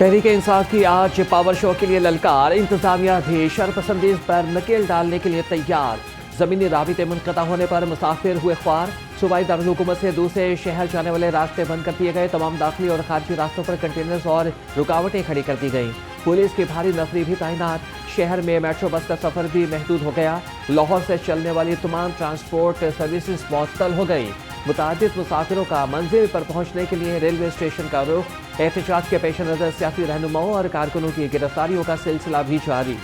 तहरीक इंसाफ की आज power show के लिए ललकार। इंतजामिया भी शरपसंदी पर नकेल डालने के लिए तैयार। जमीनी राबिते मुनक़ता होने पर मुसाफिर हुए ख्वार। सूबाई दारुल-हुकूमत से दूसरे शहर जाने वाले रास्ते बंद कर दिए गए। तमाम दाखिली और खारजी रास्तों पर कंटेनर्स और रुकावटें खड़ी कर दी गई। पुलिस की भारी नफरी भी तैनात। शहर में मेट्रो बस का सफर भी महदूद हो गया। लाहौर से चलने वाली तमाम ट्रांसपोर्ट सर्विसेज मुअत्तल हो गई। मुतादिद मुसाफिरों का मंजिल पर पहुंचने के लिए रेलवे स्टेशन का रुख। एहतजाज के पेश नजर सियासी रहनुमाओं और कारकुनों की गिरफ्तारियों का सिलसिला भी जारी।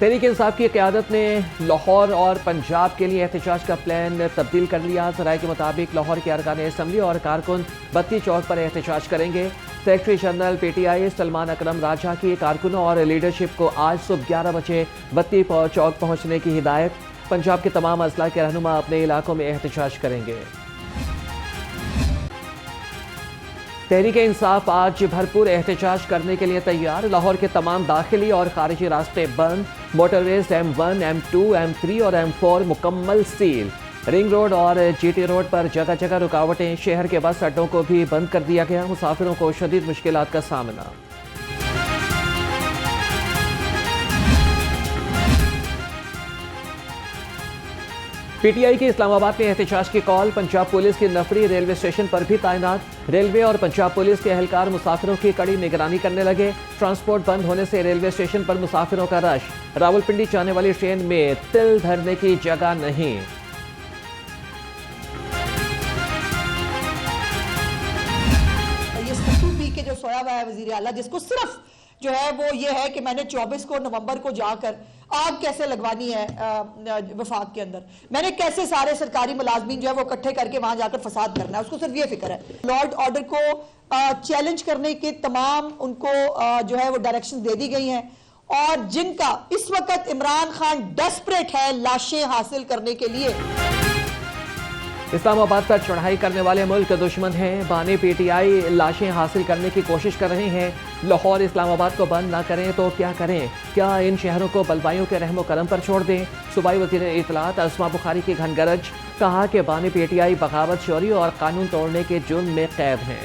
तहरीक इंसाफ की क़यादत ने लाहौर और पंजाब के लिए एहतजाज का प्लान तब्दील कर लिया। ज़राए के मुताबिक लाहौर के अरकान असम्बली और कारकुन बत्ती चौक पर एहतजाज करेंगे। सेक्रेटरी जनरल PTI सलमान अकरम राजा की कारकुनों और लीडरशिप को आज सुबह 11 बजे बत्ती चौक पहुंचने की हिदायत। पंजाब के तमाम अजला के रहनुमा अपने इलाकों में एहतजाज करेंगे। तहरीक इंसाफ आज भरपूर एहतजाज करने के लिए तैयार। लाहौर के तमाम दाखिली और खारिजी रास्ते बंद। मोटरवेज M1, M2, M3 और M4 मुकम्मल सील। रिंग रोड और GT रोड पर जगह जगह रुकावटें। शहर के बस अड्डों को भी बंद कर दिया गया। मुसाफिरों को शदीद मुश्किलात का सामना। PTI की इस्लामाबाद में एहतजाज की कॉल। पंजाब पुलिस की नफरी रेलवे स्टेशन पर भी तैनात। रेलवे और पंजाब पुलिस के एहलकार मुसाफिरों की कड़ी निगरानी करने लगे। ट्रांसपोर्ट बंद होने से रेलवे स्टेशन पर मुसाफिरों का रश। रावलपिंडी जाने वाली ट्रेन में तिल धरने की जगह नहीं। ये सत्तू पी के जो सोया हुआ है वजीर आला, जिसको सिर्फ जो है वो ये है कि मैंने 24 को नवंबर को जाकर आग कैसे लगवानी है वफाक के अंदर, मैंने कैसे सारे सरकारी मुलाजमीन जो है वो इकट्ठे करके वहां जाकर फसाद करना है, उसको सिर्फ ये फिक्र है। लॉर्ड ऑर्डर को चैलेंज करने के तमाम उनको जो है वो डायरेक्शन दे दी गई हैं और जिनका इस वक्त इमरान खान डेस्परेट है लाशें हासिल करने के लिए। इस्लामाबाद पर चढ़ाई करने वाले मुल्क दुश्मन हैं। बानी PTI लाशें हासिल करने की कोशिश कर रहे हैं। लाहौर इस्लामाबाद को बंद ना करें तो क्या करें? क्या इन शहरों को बलवाइयों के रहमो करम पर छोड़ दें? सूबाई वज़ीर इत्तलात अस्मा बुखारी की घनगरज। कहा कि बानी PTI बगावत, चोरी और कानून तोड़ने के जुर्म में कैद हैं।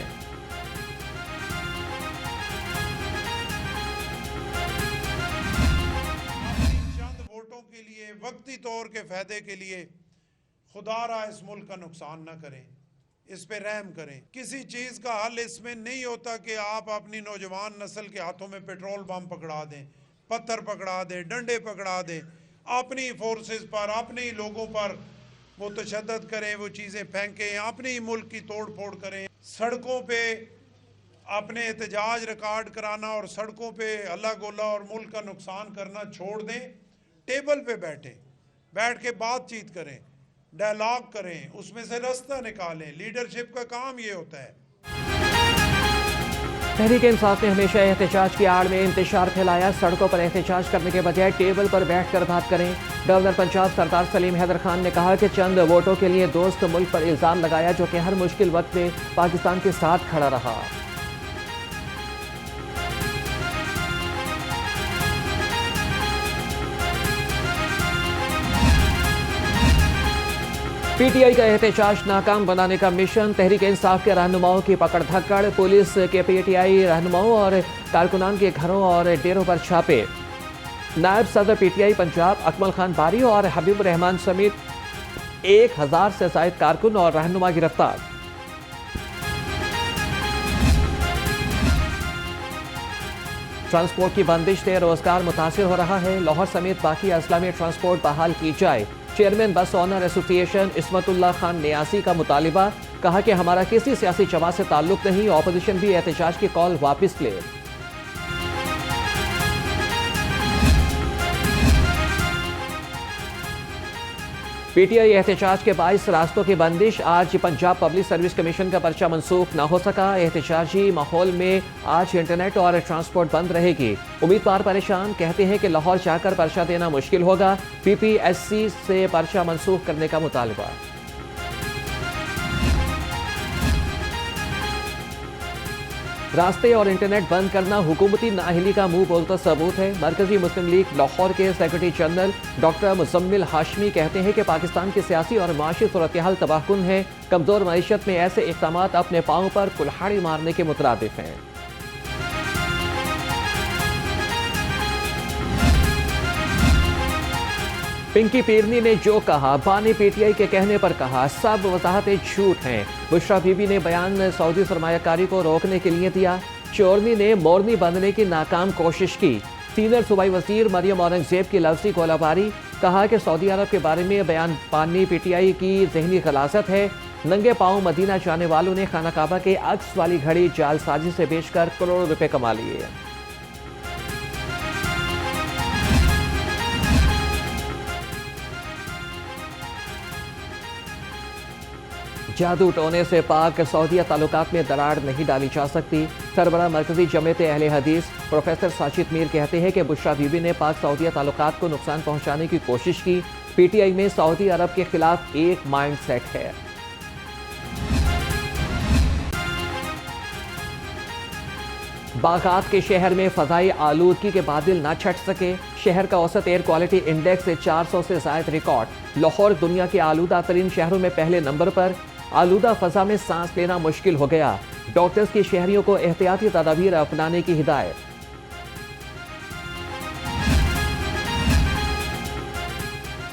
चंद वोटों के लिए, वक्ती तौर के फायदे के लिए खुदारा इस मुल्क का नुकसान न करें, इस पे रहम करें। किसी चीज का हल इसमें नहीं होता कि आप अपनी नौजवान नस्ल के हाथों में पेट्रोल बम पकड़ा दें, पत्थर पकड़ा दें, डंडे पकड़ा दें, अपनी फोर्सेस पर, अपने ही लोगों पर वो तशद्दुद करें, वो चीज़ें फेंकें, अपने ही मुल्क की तोड़ फोड़ करें। सड़कों पे अपने एहतजाज रिकॉर्ड कराना और सड़कों पे हल्ला गोला और मुल्क का नुकसान करना छोड़ दें। टेबल पे बैठ के बातचीत करें, डायलॉग करें, उसमें से रास्ता निकालें। लीडरशिप का काम ये होता है। तहरीक इंसाफ ने हमेशा एहतजाज की आड़ में इंतशार फैलाया। सड़कों पर एहतजाज करने के बजाय टेबल पर बैठकर बात करें। गवर्नर पंजाब सरदार सलीम हैदर खान ने कहा कि चंद वोटों के लिए दोस्त मुल्क पर इल्जाम लगाया, जो कि हर मुश्किल वक्त में पाकिस्तान के साथ खड़ा रहा। PTI का एहतजाज नाकाम बनाने का मिशन। तहरीक इंसाफ के रहनुमाओं की पकड़ धक्कड़। पुलिस के PTI रहनुमाओं और कारकुनान के घरों और डेरों पर छापे। नायब सदर PTI पंजाब अकमल खान बारी और हबीब रहमान समेत 1000 से जायद कारकुन और रहनुमा गिरफ्तार। ट्रांसपोर्ट की बंदिश से रोजगार मुतासिर हो रहा है। लाहौर समेत बाकी अजला में ट्रांसपोर्ट बहाल की जाए। चेयरमैन बस ऑनर एसोसिएशन इस्मतुल्लाह खान नियासी का मुतालिबा। कहा कि हमारा किसी सियासी जमात से ताल्लुक नहीं। ऑपोजिशन भी एहतजाज की कॉल वापस ले। PTI एहतजाज के 22 रास्तों की बंदिश। आज पंजाब पब्लिक सर्विस कमीशन का पर्चा मनसूख न हो सका। एहतजाजी माहौल में आज इंटरनेट और ट्रांसपोर्ट बंद रहेगी। उम्मीदवार परेशान, कहते हैं कि लाहौर जाकर पर्चा देना मुश्किल होगा। PPSC से पर्चा मनसूख करने का मुतालबा। रास्ते और इंटरनेट बंद करना हुकूमती नाअहली का मुंह बोलता सबूत है। मरकजी मुस्लिम लीग लाहौर के secretary general doctor Muzammil Hashmi कहते हैं कि पाकिस्तान की सियासी और माशी सूरत-ए-हाल तबाहकुन है। कमजोर मईशत में ऐसे इक़दामात अपने पाँव पर कुल्हाड़ी मारने के मुतरादिफ हैं। पिंकी पीरनी ने जो कहा, बानी पीटीआई के कहने पर कहा, सब वजाहतें झूठ हैं। बुशरा बीबी ने बयान सऊदी सरमायाकारी को रोकने के लिए दिया। चोरनी ने मोरनी बनने की नाकाम कोशिश की। सीनियर सूबाई वजीर मरियम औरंगजेब की लफ्जी गोलाबारी, कहा कि सऊदी अरब के बारे में बयान बानी पीटीआई की जहनी गलाजत है। नंगे पांव मदीना जाने वालों ने खाना काबा के अक्स वाली घड़ी जालसाजी से बेचकर करोड़ों रुपए कमा लिए। जादू टोने से पाक सऊदीया ताल्लुकात में दरार नहीं डाली जा सकती। सरबरा मरकजी जमीयत अहले हदीस प्रोफेसर साजिद मीर कहते हैं कि बुशरा बीबी ने पाक सऊदीया ताल्लुकात को नुकसान पहुंचाने की कोशिश की। पीटीआई में सऊदी अरब के खिलाफ एक माइंड सेट है। बागात के शहर में फजाई आलूदगी के बादल न छट सके। शहर का औसत एयर क्वालिटी इंडेक्स से 400 से जायद रिकॉर्ड। लाहौर दुनिया के आलूदा तरीन शहरों में पहले नंबर पर। आलूदा फजा में सांस लेना मुश्किल हो गया। डॉक्टर्स की शहरियों को एहतियाती तदाबीर अपनाने की हिदायत।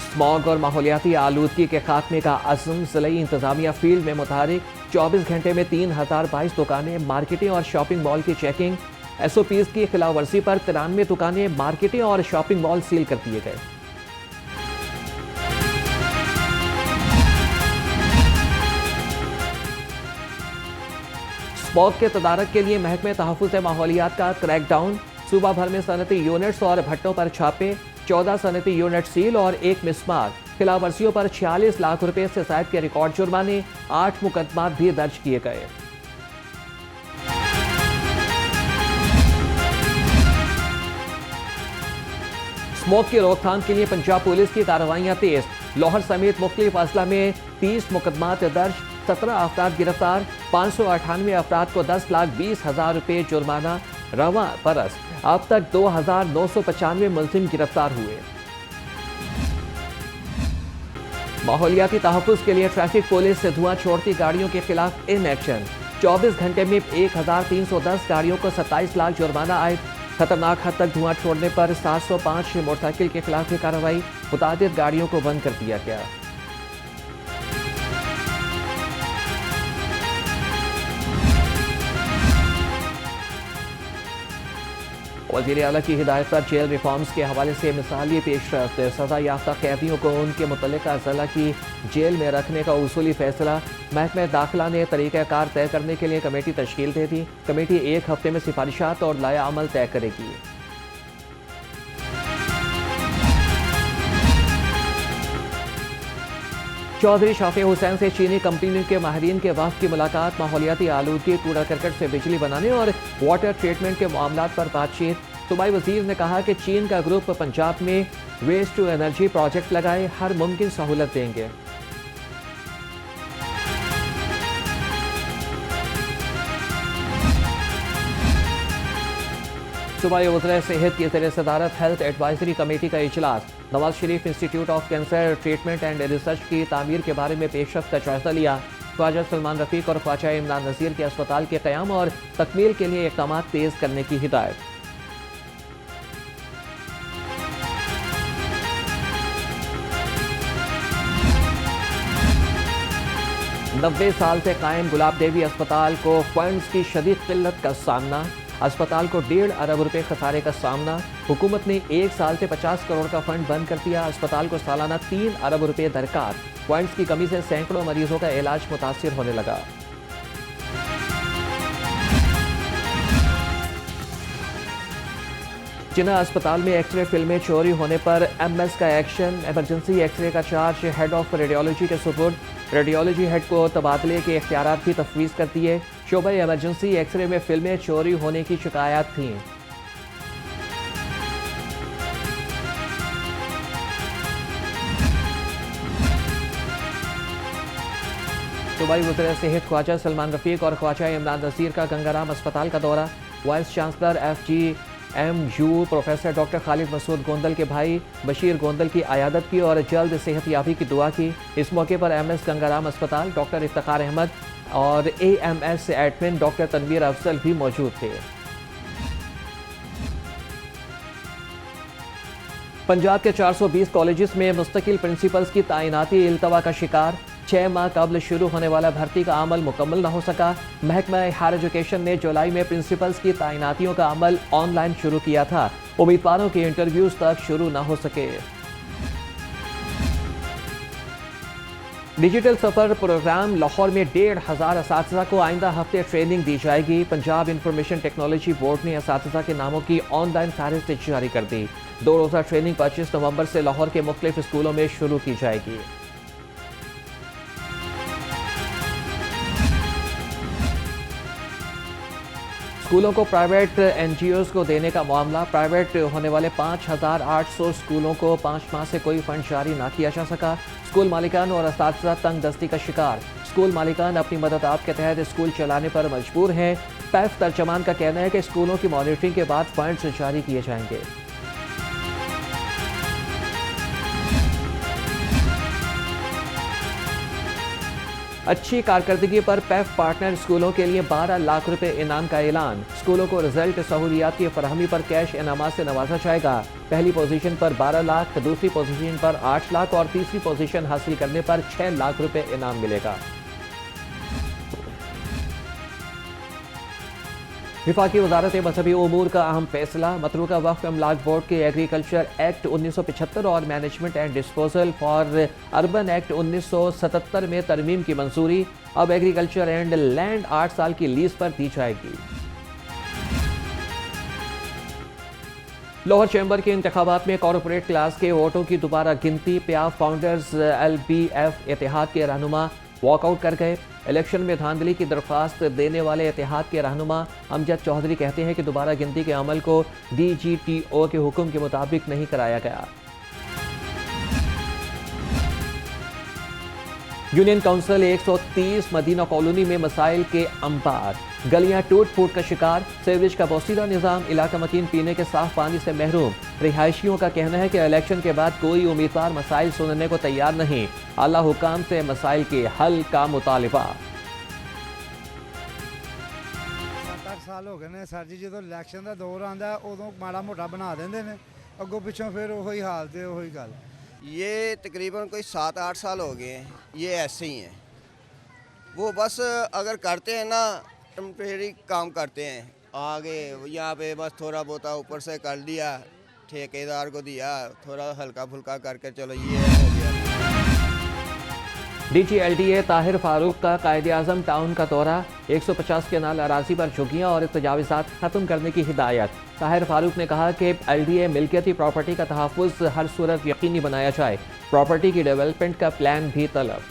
स्मॉग और माहौलियाती आलूदगी के खात्मे का अज़्म। ज़िलाई इंतजामिया फील्ड में मुतारिक। 24 घंटे में 3022 दुकानें, मार्केटें और शॉपिंग मॉल की चेकिंग। SOPs की खिलाफ वर्जी पर 93 दुकानें, मार्केटें और शॉपिंग मॉल सील कर दिए गए। स्मॉग के तदारक के लिए महकमे तहफ़्फ़ुज़ माहौलियात का क्रैकडाउन। सूबा भर में सनती यूनिट्स और भट्टों पर छापे। 14 सनती यूनिट सील और 1 मिसमार। खिलाफ वर्जियों पर 46 लाख रुपए से जायद के रिकॉर्ड जुर्माने। 8 मुकदमात भी दर्ज किए गए। स्मोक की रोकथाम के लिए पंजाब पुलिस की कार्रवाइयां तेज। लाहौर समेत मुख्तलिफ अजला में 30 मुकदमात दर्ज। 17 अफराद गिरफ्तार। 598 अफराद को 10,20,000 रुपए जुर्माना। रवां बरस अब तक 2,995 मुलजिम गिरफ्तार हुए। माहौलियाती तहफ़्फ़ुज़ के लिए ट्रैफिक पुलिस से धुआं छोड़ती गाड़ियों के खिलाफ इन एक्शन। 24 घंटे में 1,310 गाड़ियों को 27 लाख जुर्माना आए। खतरनाक हद तक धुआं छोड़ने पर 705 मोटरसाइकिल के खिलाफ भी कार्रवाई। मुतादिद गाड़ियों को बंद कर दिया गया। वज़ीर आला की हिदायत पर जेल रिफॉर्म्स के हवाले से मिसाली पेशरफ्त। सजा याफ्ता कैदियों को उनके मुतल्लिका ज़िला की जेल में रखने का उसूली फैसला। महकमा दाखिला ने तरीक़ाकार तय करने के लिए कमेटी तश्कील दे दी। कमेटी 1 हफ्ते में सिफारिशात और लाया अमल तय करेगी। चौधरी शाफी हुसैन से चीनी कंपनी के माहिरीन के वफ़द की मुलाकात। माहौलियाती आलूदगी, कूड़ा करकट से बिजली बनाने और वाटर ट्रीटमेंट के मामलात पर बातचीत। सूबाई वजीर ने कहा कि चीन का ग्रुप पंजाब में वेस्ट टू एनर्जी प्रोजेक्ट लगाए, हर मुमकिन सहूलत देंगे। सूबाई वज़ीर सेहत की ज़ेर सदारत हेल्थ एडवाइजरी कमेटी का इजलास। Nawaz Sharif institute of cancer treatment and research की तामीर के बारे में पेशरफ्त का जायजा लिया। ख्वाजा सलमान रफीक और ख्वाजा इमरान नज़ीर के अस्पताल के क़याम और तकमील के लिए इक़दाम तेज़ करने की हिदायत। 90 साल से कायम गुलाब देवी अस्पताल को फंड्स की शदीद किल्लत का सामना। अस्पताल को 1.5 अरब रुपए खसारे का सामना। हुकूमत ने 1 साल से 50 करोड़ का फंड बंद कर दिया। अस्पताल को सालाना 3 अरब रुपए दरकार। फंड्स की कमी से सैकड़ों मरीजों का इलाज मुतासिर होने लगा। जिन्ना अस्पताल में एक्सरे फिल्में चोरी होने पर MS का एक्शन। इमरजेंसी एक्सरे का चार्ज हेड ऑफ रेडियोलॉजी के सुपुर्द। रेडियोलॉजी हेड को तबादले के इख्तियारात भी तफवीज़ कर दिए। शोबा इमरजेंसी एक्सरे में फिल्में चोरी होने की शिकायत थी। सूबाई वज़ीर सेहत ख्वाजा सलमान रफीक और ख्वाजा इमरान नज़ीर का गंगाराम अस्पताल का दौरा। Vice chancellor FGMU professor doctor Khalid Masood Gondal के भाई बशीर गोंदल की आयादत की और जल्द सेहतयाबी की दुआ की। इस मौके पर MS गंगाराम अस्पताल डॉक्टर इफ्तिखार अहमद और AMS admin doctor Tanveer Afzal भी मौजूद थे। पंजाब के 420 कॉलेजेस में मुस्तकिल प्रिंसिपल्स की तैनाती इल्तवा का शिकार। 6 माह कबल शुरू होने वाला भर्ती का अमल मुकम्मल न हो सका। महकमा हायर एजुकेशन ने जुलाई में प्रिंसिपल्स की तैनातियों का अमल ऑनलाइन शुरू किया था। उम्मीदवारों के इंटरव्यूज तक शुरू न हो सके। डिजिटल सफर प्रोग्राम लाहौर में 1,500 असातिज़ा को आइंदा हफ्ते ट्रेनिंग दी जाएगी। पंजाब इंफॉर्मेशन टेक्नोलॉजी बोर्ड ने असातिज़ा के नामों की ऑनलाइन फहरिस्त जारी कर दी। 2 रोज़ा ट्रेनिंग 25 नवंबर से लाहौर के मुख्तलिफ स्कूलों में शुरू की जाएगी। स्कूलों को प्राइवेट NGOs को देने का मामला। प्राइवेट होने वाले 5,800 स्कूलों को 5 माह से कोई फंड जारी ना किया जा सका। स्कूल मालिकान और असातिज़ा तंग दस्ती का शिकार। स्कूल मालिकान अपनी मदद आप के तहत स्कूल चलाने पर मजबूर हैं। पैफ तर्जमान का कहना है कि स्कूलों की मॉनिटरिंग के बाद फंड्स जारी किए जाएंगे। अच्छी कारकर्दगी पर पैफ पार्टनर स्कूलों के लिए 12 लाख रुपए इनाम का ऐलान। स्कूलों को रिजल्ट सहूलियात की फरहमी पर कैश इनामात से नवाजा जाएगा। पहली पोजीशन पर 12 लाख, दूसरी पोजीशन पर 8 लाख और तीसरी पोजीशन हासिल करने पर 6 लाख रुपए इनाम मिलेगा। विफाकी वजारत मजहबी उमूर का अहम फैसला। मतरूका वक्फ अमलाक बोर्ड के एग्रीकल्चर एक्ट 1975 और management and disposal for urban act 1977 में तरमीम की मंजूरी। अब एग्रीकल्चर एंड लैंड 8 साल की लीज पर दी जाएगी। लाहौर चैम्बर के इंतखाबात में कॉरपोरेट क्लास के वोटों की दोबारा गिनती। PIAF फाउंडर्स LBF इत्तेहाद के रहनुमा वॉकआउट कर गए। इलेक्शन में धांधली की दरख्वास्त देने वाले इत्तेहाद के रहनुमा अमजद चौधरी कहते हैं कि दोबारा गिनती के अमल को DGTO के हुक्म के मुताबिक नहीं कराया गया। यूनियन काउंसिल 130 मदीना कॉलोनी में मसाइल के अंबार। गलियां टूट फूट का शिकार। सीवरेज का पोसीदा निजाम। इलाका मकीन पीने के साफ पानी से महरूम। रिहायशियों का कहना है कि इलेक्शन के बाद कोई उम्मीदवार मसाइल सुनने को तैयार नहीं। आला हुकाम से मसाइल के हल का मुतालिबा। 7-8 साल हो गए ने सर जी, जो इलेक्शन का दौर आता है उदों माड़ा मोटा बना देंगे ने, अगों पिछों फिर वही हाल ते वही गल। ये तकरीबन कोई 7-8 साल हो गए हैं, ये ऐसे ही हैं। वो बस अगर करते हैं ना टेम्परेरी काम करते हैं, आगे यहाँ पे बस थोड़ा बहुत ऊपर से कर दिया, ठेकेदार को दिया, थोड़ा हल्का फुल्का करके चलो ये हो गया। DGLDA ताहिर फारूक का कायदे आज़म टाउन का दौरा। 150 केनाल अराजी पर झुग्गियाँ और तजावीज़ात ख़त्म करने की हिदायत। ताहिर फारूक ने कहा कि LDA मिल्कियती प्रॉपर्टी का तहफ़्फ़ुज़ हर सूरत यकीनी बनाया जाए। प्रॉपर्टी की डेवलपमेंट का प्लान भी तलब।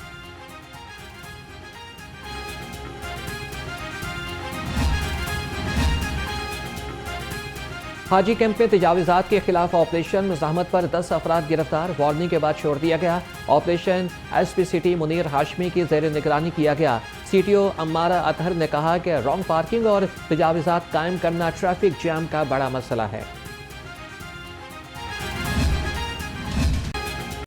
हाजी कैंप में तजावीज़ात के खिलाफ ऑपरेशन। मुज़ाहमत पर 10 अफराद गिरफ्तार। वार्निंग के बाद छोड़ दिया गया। Operation SP city Munir Hashmi की ज़ेर निगरानी किया गया। CTO अम्मारा अतहर ने कहा कि रॉन्ग पार्किंग और तजावीज़ात कायम करना ट्रैफिक जैम का बड़ा मसला है।